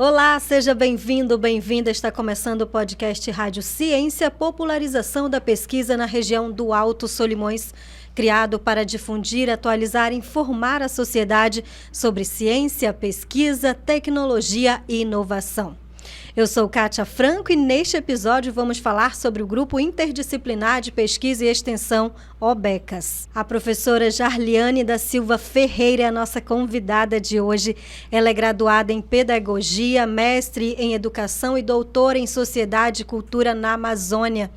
Olá, seja bem-vindo, bem-vinda. Está começando o podcast Rádio Ciência, popularização da pesquisa na região do Alto Solimões, criado para difundir, atualizar e informar a sociedade sobre ciência, pesquisa, tecnologia e inovação. Eu sou Kátia Franco e neste episódio vamos falar sobre o Grupo Interdisciplinar de Pesquisa e Extensão, OBECAS. A professora Jarliane da Silva Ferreira é a nossa convidada de hoje. Ela é graduada em Pedagogia, mestre em Educação e doutora em Sociedade e Cultura na Amazônia.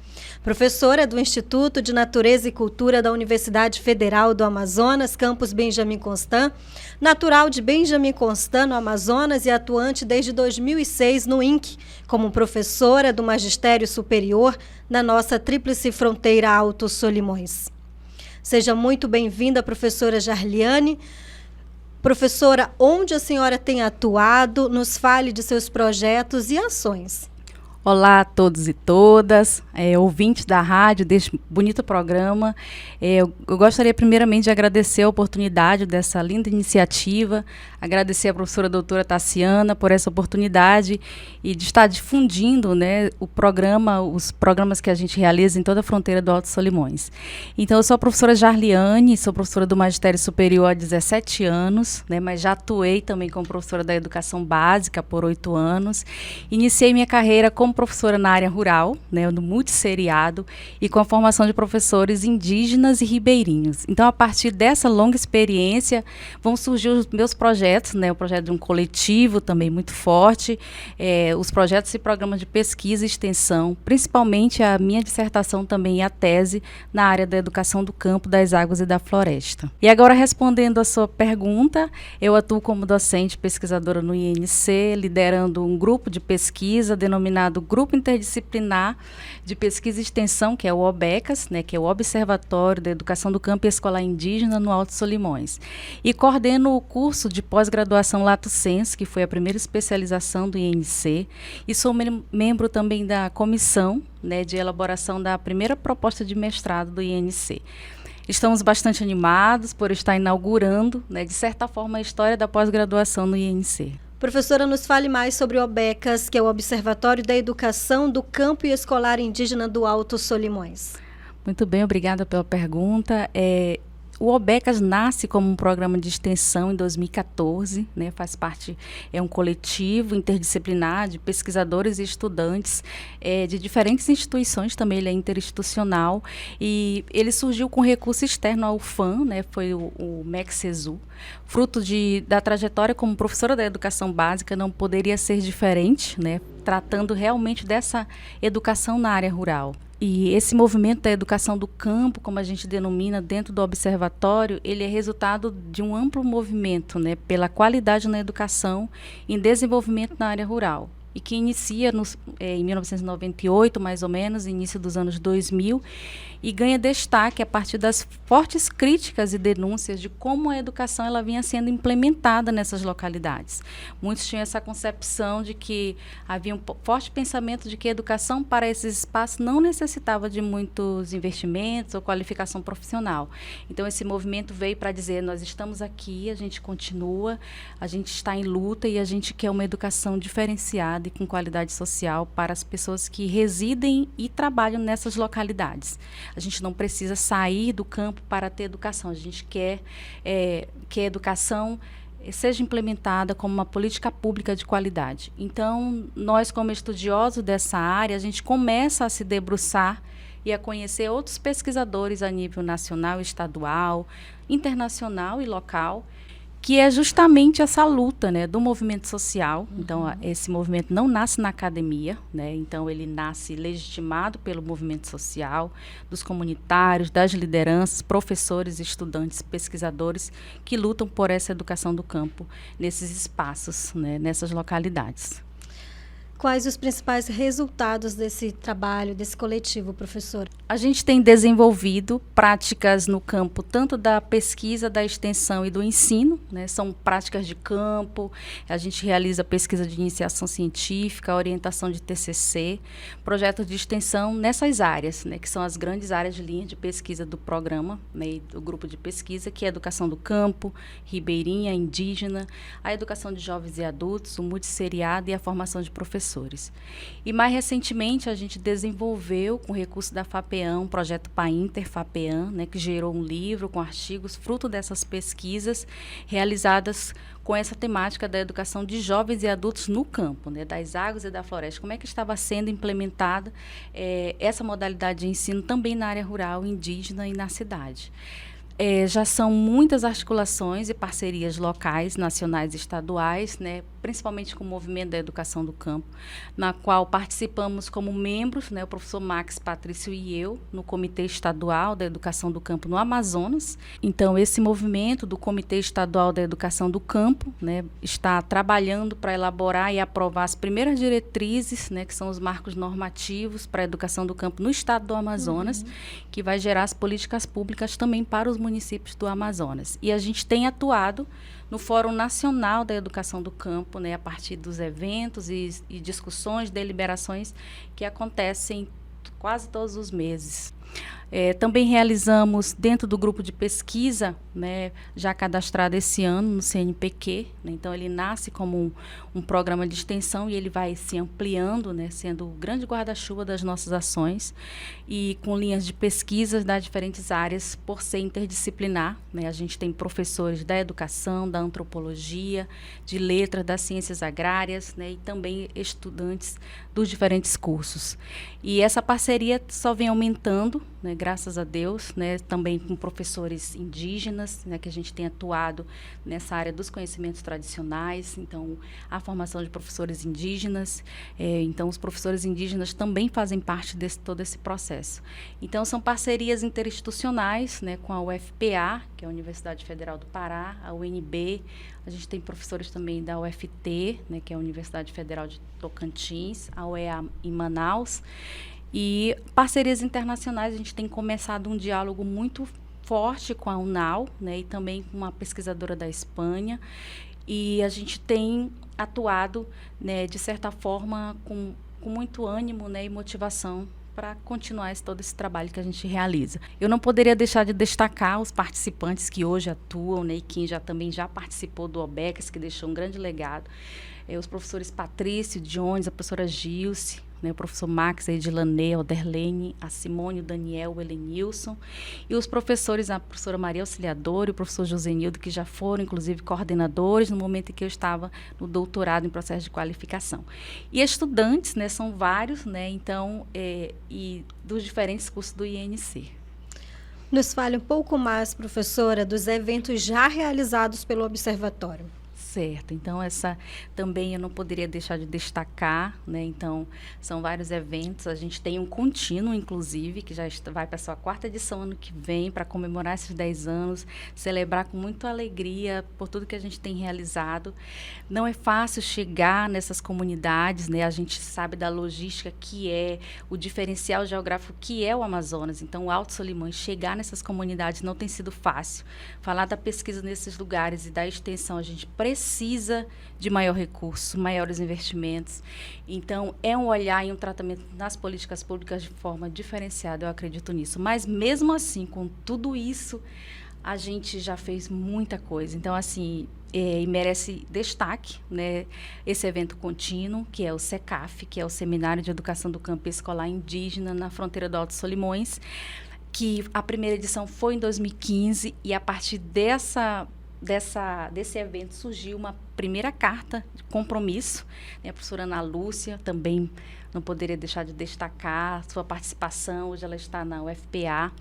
Professora do Instituto de Natureza e Cultura da Universidade Federal do Amazonas, campus Benjamin Constant, natural de Benjamin Constant, no Amazonas, e atuante desde 2006 no INC, como professora do Magistério Superior na nossa tríplice fronteira Alto Solimões. Seja muito bem-vinda, professora Jarliane. Professora, onde a senhora tem atuado? Nos fale de seus projetos e ações. Olá a todos e todas, ouvintes da rádio, deste bonito programa. Eu gostaria primeiramente de agradecer a oportunidade dessa linda iniciativa, agradecer a professora doutora Tassiana por essa oportunidade e de estar difundindo, né, os programas que a gente realiza em toda a fronteira do Alto Solimões. Então, eu sou a professora Jarliane, sou professora do Magistério Superior há 17 anos, né, mas já atuei também como professora da Educação Básica por 8 anos. Iniciei minha carreira como professora na área rural, né, no multisseriado, e com a formação de professores indígenas e ribeirinhos. Então, a partir dessa longa experiência, vão surgir os meus projetos, né, o projeto de um coletivo também muito forte, os projetos e programas de pesquisa e extensão, principalmente a minha dissertação também e a tese na área da educação do campo, das águas e da floresta. E agora, respondendo a sua pergunta, eu atuo como docente pesquisadora no INC, liderando um grupo de pesquisa denominado Grupo Interdisciplinar de Pesquisa e Extensão, que é o OBECAS, né, que é o Observatório da Educação do Campo e Escolar Indígena no Alto Solimões. E coordeno o curso de pós-graduação Lato Sensu, que foi a primeira especialização do INC, e sou membro também da comissão, né, de elaboração da primeira proposta de mestrado do INC. Estamos bastante animados por estar inaugurando, né, de certa forma, a história da pós-graduação no INC. Professora, nos fale mais sobre o OBECAS, que é o Observatório da Educação do Campo e Escolar Indígena do Alto Solimões. Muito bem, obrigada pela pergunta. O OBECAS nasce como um programa de extensão em 2014, né, faz parte, é um coletivo interdisciplinar de pesquisadores e estudantes de diferentes instituições, também ele é interinstitucional, e ele surgiu com recurso externo ao UFAM, né, foi o MEC-CESU, fruto da trajetória como professora da educação básica, não poderia ser diferente, né, tratando realmente dessa educação na área rural. E esse movimento da educação do campo, como a gente denomina dentro do observatório, ele é resultado de um amplo movimento, né, pela qualidade na educação em desenvolvimento na área rural. E que inicia em 1998, mais ou menos, início dos anos 2000, e ganha destaque a partir das fortes críticas e denúncias de como a educação ela vinha sendo implementada nessas localidades. Muitos tinham essa concepção de que havia um forte pensamento de que a educação para esses espaços não necessitava de muitos investimentos ou qualificação profissional. Então, esse movimento veio para dizer, nós estamos aqui, a gente continua, a gente está em luta e a gente quer uma educação diferenciada e com qualidade social para as pessoas que residem e trabalham nessas localidades. A gente não precisa sair do campo para ter educação. A gente quer que a educação seja implementada como uma política pública de qualidade. Então, nós, como estudiosos dessa área, a gente começa a se debruçar e a conhecer outros pesquisadores a nível nacional, estadual, internacional e local, que é justamente essa luta, né, do movimento social. Então, esse movimento não nasce na academia, né, então ele nasce legitimado pelo movimento social, dos comunitários, das lideranças, professores, estudantes, pesquisadores, que lutam por essa educação do campo nesses espaços, né, nessas localidades. Quais os principais resultados desse trabalho, desse coletivo, professora? A gente tem desenvolvido práticas no campo tanto da pesquisa, da extensão e do ensino, né? São práticas de campo, a gente realiza pesquisa de iniciação científica, orientação de TCC, projetos de extensão nessas áreas, né? Que são as grandes áreas de linha de pesquisa do programa, né? Do grupo de pesquisa, que é a educação do campo, ribeirinha, indígena, a educação de jovens e adultos, o multisseriado e a formação de professores. E mais recentemente a gente desenvolveu, com recurso da FAPEAN, um projeto PAINTER FAPEAN, né, que gerou um livro com artigos, fruto dessas pesquisas realizadas com essa temática da educação de jovens e adultos no campo, né, das águas e da floresta. Como é que estava sendo implementada essa modalidade de ensino também na área rural, indígena e na cidade. Já são muitas articulações e parcerias locais, nacionais e estaduais, né, principalmente com o movimento da educação do campo, na qual participamos como membros, né, o professor Max Patrício e eu, no Comitê Estadual da Educação do Campo no Amazonas. Então, esse movimento do Comitê Estadual da Educação do Campo, né, está trabalhando para elaborar e aprovar as primeiras diretrizes, né, que são os marcos normativos para a educação do campo no estado do Amazonas, que vai gerar as políticas públicas também para os municípios do Amazonas. E a gente tem atuado no Fórum Nacional da Educação do Campo, né, a partir dos eventos e discussões, deliberações que acontecem quase todos os meses. Também realizamos, dentro do grupo de pesquisa, né, já cadastrado esse ano no CNPq, né, então ele nasce como um programa de extensão e ele vai se ampliando, né, sendo o grande guarda-chuva das nossas ações e com linhas de pesquisas das diferentes áreas, por ser interdisciplinar, né, a gente tem professores da educação, da antropologia, de letras, das ciências agrárias, né, e também estudantes dos diferentes cursos. E essa parceria só vem aumentando, né, graças a Deus, né, também com professores indígenas, né, que a gente tem atuado nessa área dos conhecimentos tradicionais, então a formação de professores indígenas, então os professores indígenas também fazem parte de todo esse processo. Então são parcerias interinstitucionais, né, com a UFPA, que é a Universidade Federal do Pará, a UNB, a gente tem professores também da UFT, né, que é a Universidade Federal de Tocantins, a UEA em Manaus. E parcerias internacionais, a gente tem começado um diálogo muito forte com a UNAL, né, e também com uma pesquisadora da Espanha. E a gente tem atuado, né, de certa forma, com muito ânimo, né, e motivação para continuar todo esse trabalho que a gente realiza. Eu não poderia deixar de destacar os participantes que hoje atuam, né, e quem também já participou do OBECAS, que deixou um grande legado. Os professores Patrício, Jones, a professora Gilce, né, o professor Max, a Edilanê, a Oderlene, a Simone, o Daniel, o Helenilson, e os professores, a professora Maria Auxiliadora e o professor Josenildo, que já foram, inclusive, coordenadores no momento em que eu estava no doutorado em processo de qualificação. E estudantes, né, são vários, né, então, e dos diferentes cursos do INC. Nos fale um pouco mais, professora, dos eventos já realizados pelo Observatório. Certo, então essa também eu não poderia deixar de destacar, né? Então são vários eventos, a gente tem um contínuo, inclusive, que já vai para a sua 4ª edição ano que vem, para comemorar esses 10 anos, celebrar com muita alegria por tudo que a gente tem realizado. Não é fácil chegar nessas comunidades, né? A gente sabe da logística que é, o diferencial geográfico que é o Amazonas, então o Alto Solimões, chegar nessas comunidades não tem sido fácil. Falar da pesquisa nesses lugares e da extensão, a gente precisa de maior recurso, maiores investimentos. Então, é um olhar e um tratamento nas políticas públicas de forma diferenciada, eu acredito nisso. Mas, mesmo assim, com tudo isso, a gente já fez muita coisa. Então, assim, e merece destaque, né, esse evento contínuo, que é o SECAF, que é o Seminário de Educação do Campo Escolar Indígena na fronteira do Alto Solimões, que a primeira edição foi em 2015, e a partir desse evento surgiu uma primeira carta de compromisso, né? A professora Ana Lúcia também não poderia deixar de destacar sua participação, hoje ela está na UFPA.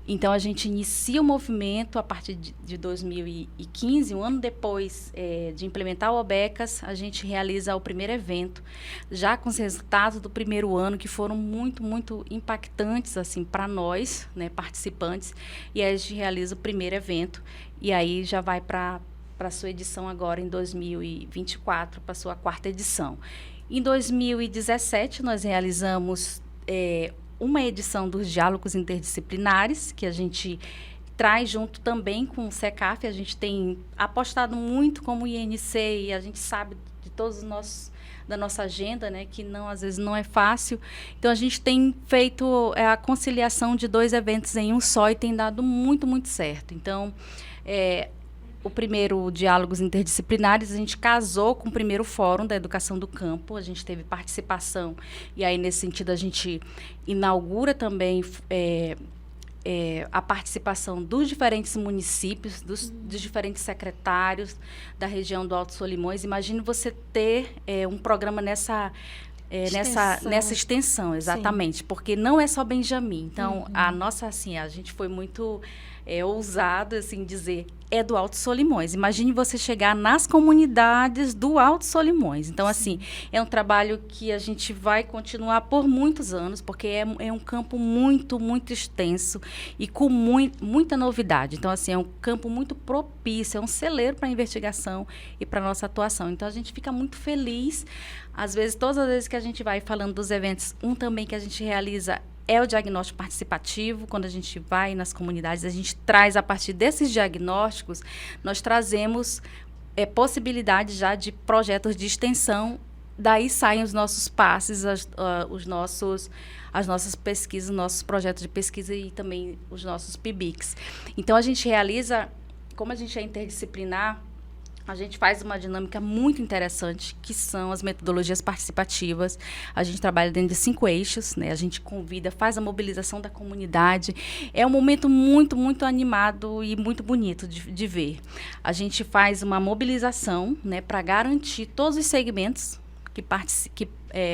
Então, a gente inicia o movimento a partir de 2015, um ano depois de implementar o OBECAS, a gente realiza o primeiro evento, já com os resultados do primeiro ano, que foram muito, muito impactantes assim, para nós, né, participantes, e aí a gente realiza o primeiro evento, e aí já vai para a sua edição agora em 2024, para a sua 4ª edição. Em 2017, nós realizamos uma edição dos Diálogos Interdisciplinares, que a gente traz junto também com o SECAF. A gente tem apostado muito como INC, e a gente sabe de todos os nossos, da nossa agenda, né, que às vezes não é fácil. Então, a gente tem feito a conciliação de 2 eventos em um só e tem dado muito, muito certo. Então, o primeiro Diálogos Interdisciplinares, a gente casou com o primeiro Fórum da Educação do Campo, a gente teve participação, e aí, nesse sentido, a gente inaugura também a participação dos diferentes municípios, dos diferentes secretários da região do Alto Solimões. Imagine você ter um programa nessa extensão, exatamente. Sim. Porque não é só Benjamin. Então, a gente foi muito ousado, assim, dizer, é do Alto Solimões. Imagine você chegar nas comunidades do Alto Solimões. Então, assim, é um trabalho que a gente vai continuar por muitos anos, porque é um campo muito, muito extenso e com muita novidade. Então, assim, é um campo muito propício, é um celeiro para a investigação e para a nossa atuação. Então, a gente fica muito feliz. Às vezes, todas as vezes que a gente vai falando dos eventos, um também que a gente realiza é o diagnóstico participativo. Quando a gente vai nas comunidades, a gente traz, a partir desses diagnósticos, nós trazemos possibilidades já de projetos de extensão. Daí saem os nossos passes, as nossas pesquisas, nossos projetos de pesquisa e também os nossos PIBICs. Então, a gente realiza, como a gente é interdisciplinar, a gente faz uma dinâmica muito interessante, que são as metodologias participativas. A gente trabalha dentro de 5 eixos, né? A gente convida, faz a mobilização da comunidade. É um momento muito, muito animado e muito bonito de ver. A gente faz uma mobilização, né, para garantir todos os segmentos que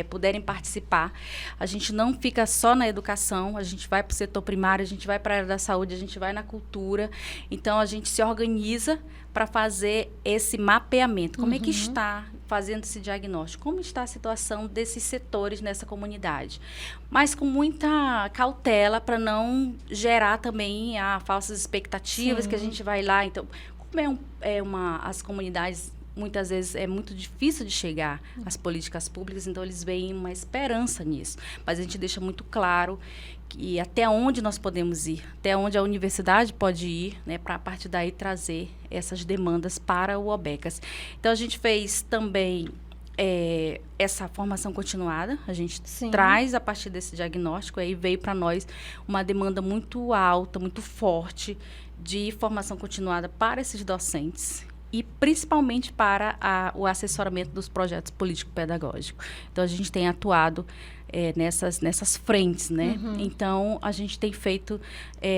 puderem participar. A gente não fica só na educação, a gente vai para o setor primário, a gente vai para a área da saúde, a gente vai na cultura. Então, a gente se organiza para fazer esse mapeamento. Como é que está fazendo esse diagnóstico? Como está a situação desses setores nessa comunidade? Mas com muita cautela para não gerar também falsas expectativas. Sim. Que a gente vai lá. Então, como as comunidades, muitas vezes é muito difícil de chegar às políticas públicas, então eles veem uma esperança nisso. Mas a gente deixa muito claro que até onde nós podemos ir, até onde a universidade pode ir, né, para a partir daí trazer essas demandas para o OBECAS. Então, a gente fez também essa formação continuada, a gente traz a partir desse diagnóstico, aí veio para nós uma demanda muito alta, muito forte de formação continuada para esses docentes, e principalmente para o assessoramento dos projetos político-pedagógicos. Então, a gente tem atuado nessas frentes, né? Então, a gente tem feito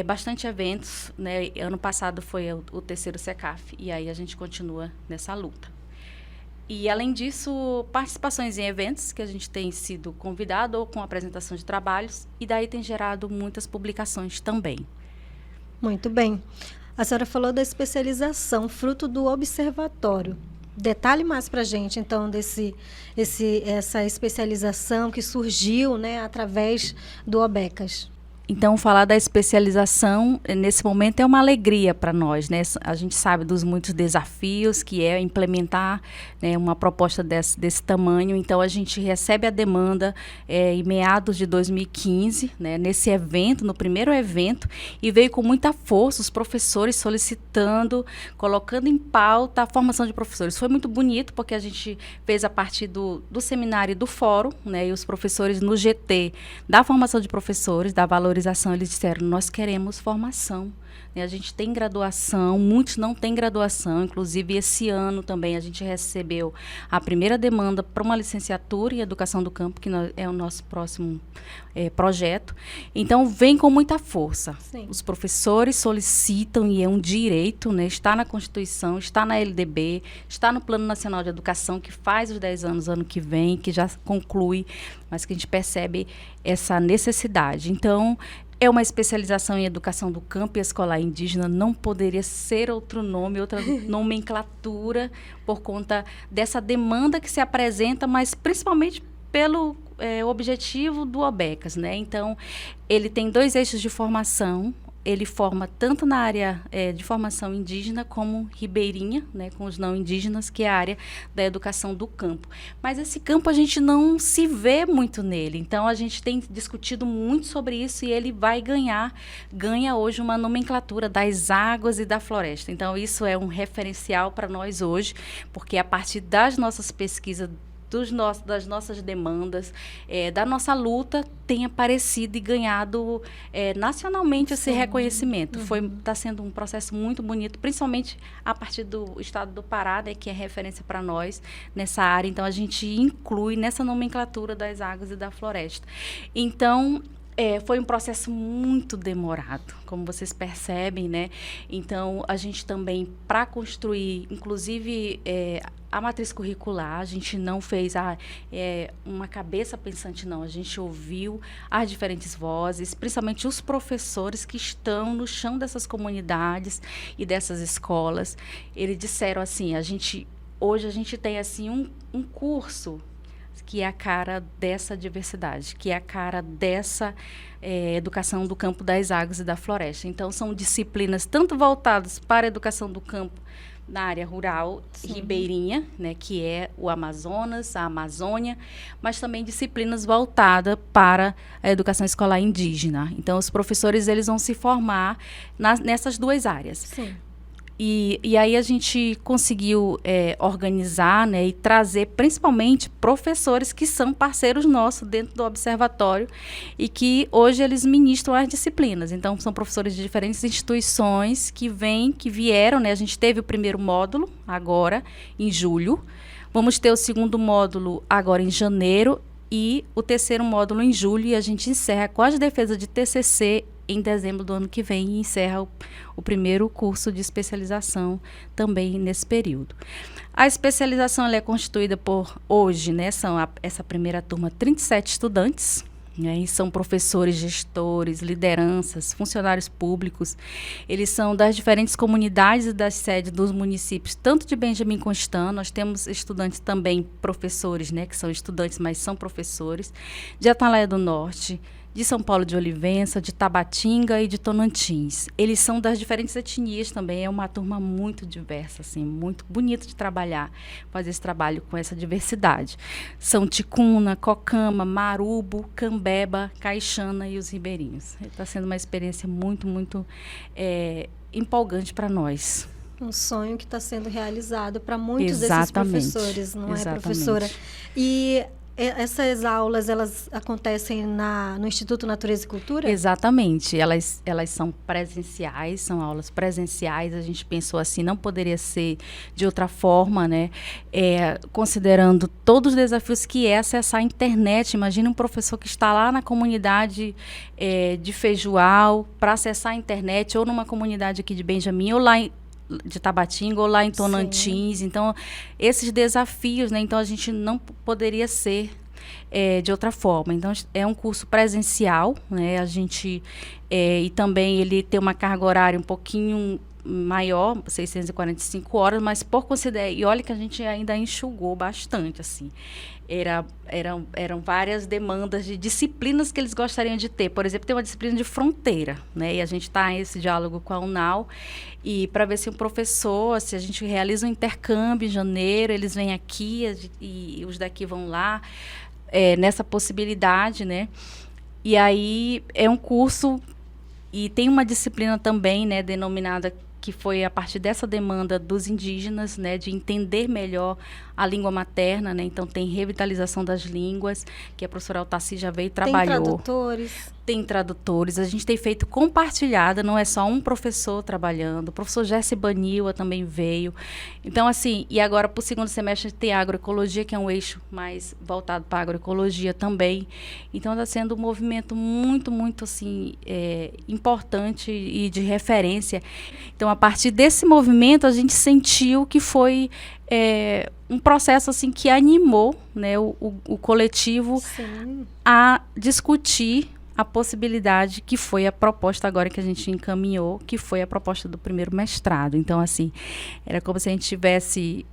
bastante eventos, né? Ano passado foi o 3º SECAF, e aí a gente continua nessa luta. E, além disso, participações em eventos que a gente tem sido convidado ou com apresentação de trabalhos, e daí tem gerado muitas publicações também. Muito bem. A senhora falou da especialização, fruto do observatório. Detalhe mais para a gente, então, essa especialização que surgiu, né, através do OBECAS. Então, falar da especialização, nesse momento, é uma alegria para nós, né? A gente sabe dos muitos desafios que é implementar, né, uma proposta desse tamanho. Então, a gente recebe a demanda em meados de 2015, né, nesse evento, no primeiro evento, e veio com muita força os professores solicitando, colocando em pauta a formação de professores. Foi muito bonito, porque a gente fez a partir do seminário e do fórum, né, e os professores no GT da formação de professores, da valorização, eles disseram, nós queremos formação. A gente tem graduação, muitos não têm graduação, inclusive esse ano também a gente recebeu a primeira demanda para uma licenciatura em Educação do Campo, que é o nosso próximo projeto. Então, vem com muita força. Sim. Os professores solicitam, e é um direito, né? Está na Constituição, está na LDB, está no Plano Nacional de Educação, que faz os 10 anos ano que vem, que já conclui, mas que a gente percebe essa necessidade. Então, é uma especialização em educação do campo e escolar indígena, não poderia ser outro nome, outra nomenclatura, por conta dessa demanda que se apresenta, mas principalmente pelo objetivo do OBECAS, né? Então, ele tem 2 eixos de formação. ele forma tanto na área de formação indígena como ribeirinha, né, com os não indígenas, que é a área da educação do campo. Mas esse campo a gente não se vê muito nele, então a gente tem discutido muito sobre isso e ele ganha hoje uma nomenclatura das águas e da floresta. Então isso é um referencial para nós hoje, porque a partir das nossas pesquisas, das nossas demandas, da nossa luta, tem aparecido e ganhado nacionalmente esse reconhecimento. Está sendo um processo muito bonito, principalmente a partir do estado do Pará, né, que é referência para nós nessa área. Então, a gente inclui nessa nomenclatura das águas e da floresta. Então, foi um processo muito demorado, como vocês percebem, né? Então, a gente também, para construir, inclusive, a matriz curricular, a gente não fez uma cabeça pensante, não. A gente ouviu as diferentes vozes, principalmente os professores que estão no chão dessas comunidades e dessas escolas. Eles disseram assim, hoje a gente tem assim, um curso que é a cara dessa diversidade, que é a cara dessa educação do campo, das águas e da floresta. Então, são disciplinas tanto voltadas para a educação do campo na área rural, sim, ribeirinha, né, que é o Amazonas, a Amazônia, mas também disciplinas voltadas para a educação escolar indígena. Então, os professores eles vão se formar nessas duas áreas. Sim. E aí a gente conseguiu organizar, né, e trazer principalmente professores que são parceiros nossos dentro do observatório e que hoje eles ministram as disciplinas. Então, são professores de diferentes instituições que vieram, né? A gente teve o primeiro módulo agora, em julho. Vamos ter o segundo módulo agora em janeiro e o terceiro módulo em julho. E a gente encerra com as defesas de TCC em dezembro do ano que vem e encerra o primeiro curso de especialização também nesse período. A especialização ela é constituída por, hoje, né, essa primeira turma, 37 estudantes, né, e são professores, gestores, lideranças, funcionários públicos. Eles são das diferentes comunidades e das sedes dos municípios, tanto de Benjamin Constant, nós temos estudantes também professores, né, que são estudantes, mas são professores, de Atalaia do Norte, de São Paulo de Olivença, de Tabatinga e de Tonantins. Eles são das diferentes etnias também, é uma turma muito diversa, assim, muito bonito de trabalhar, fazer esse trabalho com essa diversidade. São Ticuna, Cocama, Marubo, Cambeba, Caixana e os ribeirinhos. Está sendo uma experiência muito, muito empolgante para nós. Um sonho que está sendo realizado para muitos desses professores, não é, professora? E essas aulas, elas acontecem no Instituto Natureza e Cultura? Exatamente. Elas são presenciais, são aulas presenciais. A gente pensou assim, não poderia ser de outra forma, né? Considerando todos os desafios que é acessar a internet. Imagina um professor que está lá na comunidade de Feijoal para acessar a internet, ou numa comunidade aqui de Benjamin, ou lá de Tabatinga, ou lá em Tonantins. Sim. Então, esses desafios, né? Então, a gente não poderia ser de outra forma. Então, é um curso presencial, né? A gente, e também ele tem uma carga horária um pouquinho maior, 645 horas, mas por considerar, e olha que a gente ainda enxugou bastante, assim. Eram várias demandas de disciplinas que eles gostariam de ter. Por exemplo, tem uma disciplina de fronteira, né? E a gente está em esse diálogo com a UNAL, e para ver se o professor, se a gente realiza um intercâmbio em janeiro, eles vêm aqui e os daqui vão lá, nessa possibilidade, né? E aí é um curso, e tem uma disciplina também, né, denominada, que foi a partir dessa demanda dos indígenas, né, de entender melhor a língua materna, né? Então, tem revitalização das línguas, que a professora Altaci já veio e trabalhou. Tem tradutores. A gente tem feito compartilhada, não é só um professor trabalhando. O professor Jesse Baniwa também veio. Então, assim, e agora, para o segundo semestre, tem a agroecologia, que é um eixo mais voltado para a agroecologia também. Então, está sendo um movimento muito, muito, assim, importante e de referência. Então, a partir desse movimento, a gente sentiu que foi um processo assim que animou, né, o coletivo, sim, a discutir a possibilidade, que foi a proposta agora que a gente encaminhou, que foi a proposta do primeiro mestrado. Então, assim, era como se a gente tivesse...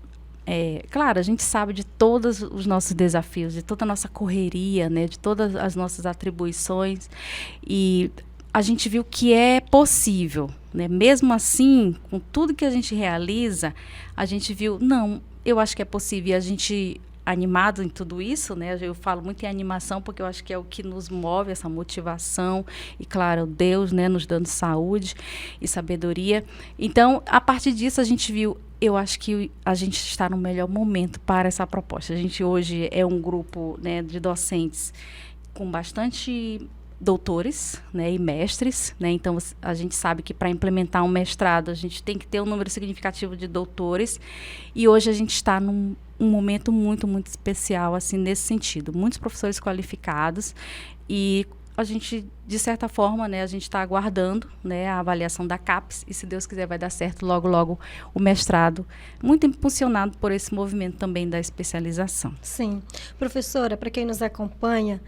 claro, a gente sabe de todos os nossos desafios, de toda a nossa correria, né, de todas as nossas atribuições, e a gente viu que é possível, né? Mesmo assim, com tudo que a gente realiza, a gente viu, não, eu acho que é possível. E a gente, animado em tudo isso, né? Eu falo muito em animação porque eu acho que é o que nos move, essa motivação. E, claro, Deus, né, nos dando saúde e sabedoria. Então, a partir disso, a gente viu, eu acho que a gente está no melhor momento para essa proposta. A gente hoje é um grupo, né, de docentes com bastante doutores, né, e mestres, né? Então a gente sabe que para implementar um mestrado a gente tem que ter um número significativo de doutores, e hoje a gente está num momento muito, muito especial assim nesse sentido. Muitos professores qualificados, e a gente, de certa forma, né, a gente está aguardando, né, a avaliação da CAPES, e se Deus quiser vai dar certo logo, logo o mestrado, muito impulsionado por esse movimento também da especialização. Sim. Professora, para quem nos acompanha,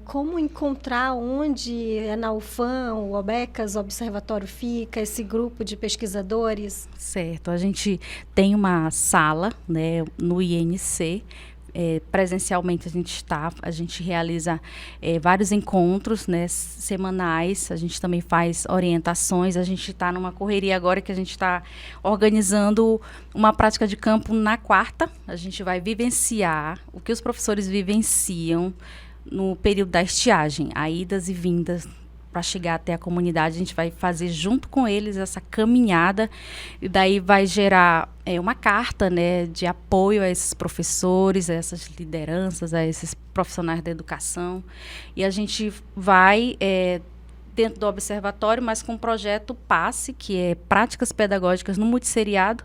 como encontrar onde na UFAM, o OBECAS, o Observatório fica, esse grupo de pesquisadores? Certo, a gente tem uma sala, né, no INC. Presencialmente a gente realiza vários encontros, né, semanais. A gente também faz orientações. A gente está numa correria agora que a gente está organizando uma prática de campo na quarta. A gente vai vivenciar o que os professores vivenciam no período da estiagem, a idas e vindas para chegar até a comunidade. A gente vai fazer junto com eles essa caminhada, e daí vai gerar uma carta, né, de apoio a esses professores, a essas lideranças, a esses profissionais da educação. E a gente vai dentro do observatório, mas com o projeto PASSE, que é Práticas Pedagógicas no Multisseriado,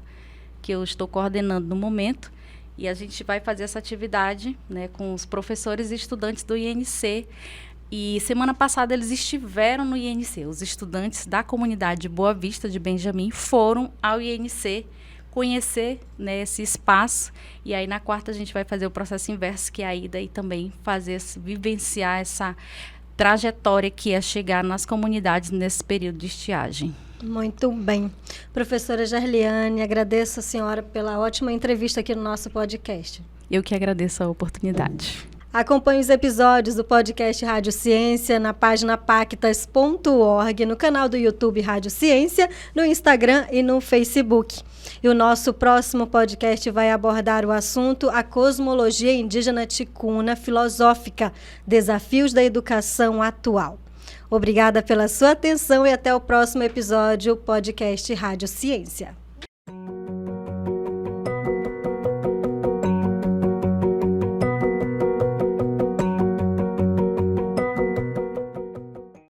que eu estou coordenando no momento. E a gente vai fazer essa atividade, né, com os professores e estudantes do INC. E semana passada eles estiveram no INC. Os estudantes da comunidade de Boa Vista de Benjamin foram ao INC conhecer, né, esse espaço. E aí na quarta a gente vai fazer o processo inverso, que é a ida, e também vivenciar essa trajetória que é chegar nas comunidades nesse período de estiagem. Muito bem. Professora Gerliane, agradeço a senhora pela ótima entrevista aqui no nosso podcast. Eu que agradeço a oportunidade. Acompanhe os episódios do podcast Rádio Ciência na página pactas.org, no canal do YouTube Rádio Ciência, no Instagram e no Facebook. E o nosso próximo podcast vai abordar o assunto A Cosmologia Indígena Ticuna Filosófica, Desafios da Educação Atual. Obrigada pela sua atenção e até o próximo episódio, podcast Rádio Ciência.